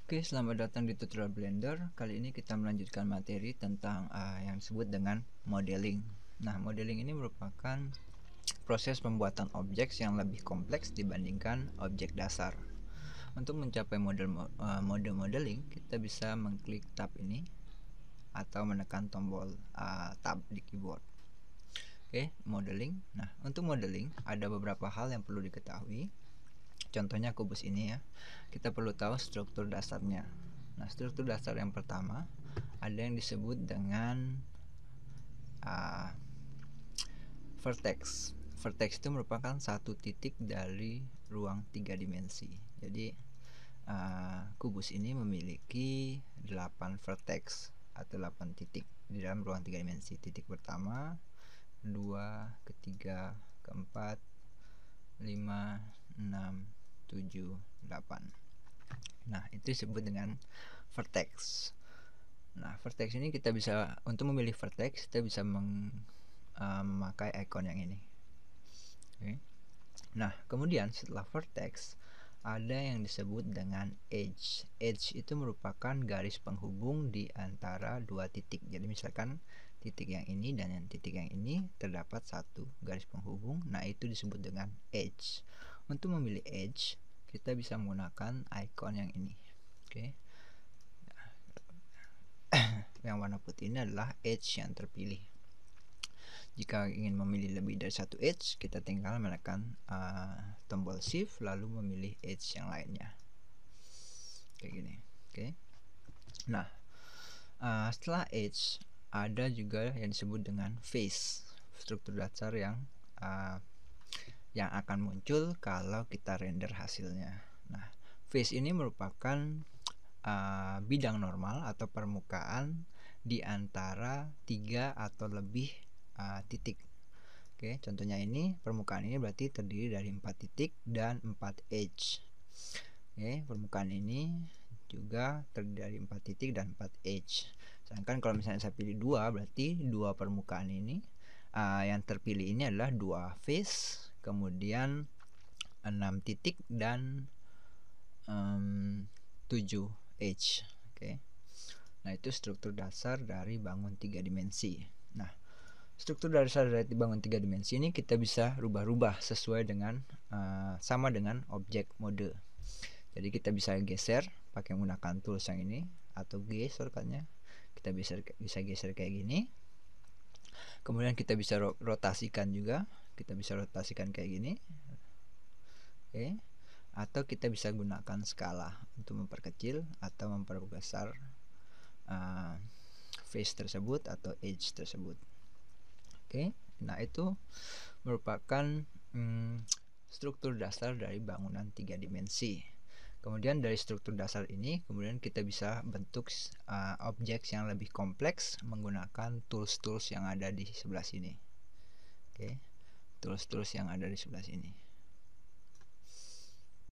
Oke, selamat datang di tutorial Blender. Kali ini kita melanjutkan materi tentang yang disebut dengan modeling. Nah, modeling ini merupakan proses pembuatan objek yang lebih kompleks dibandingkan objek dasar. Untuk mencapai mode modeling, kita bisa mengklik tab ini atau menekan tombol tab di keyboard. Oke, modeling. Nah, untuk modeling ada beberapa hal yang perlu diketahui. Contohnya kubus ini ya, kita perlu tahu struktur dasarnya. Nah, struktur dasar yang pertama ada yang disebut dengan vertex. Vertex itu merupakan satu titik dari ruang 3 dimensi. Jadi kubus ini memiliki 8 vertex atau 8 titik di dalam ruang 3 dimensi. Titik pertama, kedua, ketiga, keempat, 5, 6, 7, 8. Nah, itu disebut dengan vertex. Nah, vertex ini kita bisa, untuk memilih vertex kita bisa memakai icon yang ini. Oke. Nah, kemudian setelah vertex ada yang disebut dengan edge. Edge itu merupakan garis penghubung di antara dua titik. Jadi misalkan titik yang ini dan yang titik yang ini terdapat satu garis penghubung. Nah, itu disebut dengan edge. Untuk memilih edge, kita bisa menggunakan icon yang ini. Oke. Yang warna putih ini adalah edge yang terpilih. Jika ingin memilih lebih dari satu edge, kita tinggal menekan tombol shift lalu memilih edge yang lainnya. Kayak gini. Oke. Nah, setelah edge ada juga yang disebut dengan face, struktur dasar yang akan muncul kalau kita render hasilnya. Nah, face ini merupakan bidang normal atau permukaan di antara 3 atau lebih titik. Oke, contohnya ini, permukaan ini berarti terdiri dari 4 titik dan 4 edge. Oke, permukaan ini juga terdiri dari 4 titik dan 4 edge. Sedangkan kalau misalnya saya pilih 2, berarti 2 permukaan ini yang terpilih ini adalah 2 face, kemudian 6 titik dan 7 edge. Oke. Nah, itu struktur dasar dari bangun 3 dimensi. Nah, struktur dasar dari bangun 3 dimensi ini kita bisa rubah-rubah sesuai dengan sama dengan objek mode. Jadi kita bisa geser pakai menggunakan tools yang ini atau G shortcutnya. Kita bisa geser kayak gini. Kemudian kita bisa rotasikan juga. Kita bisa rotasikan kayak gini. Oke. Atau kita bisa gunakan skala untuk memperkecil atau memperbesar face tersebut atau edge tersebut. Oke. Nah, itu merupakan struktur dasar dari bangunan 3 dimensi. Kemudian dari struktur dasar ini kemudian kita bisa bentuk objek yang lebih kompleks menggunakan tools-tools yang ada di sebelah sini. Oke. Tools-tools yang ada di sebelah sini.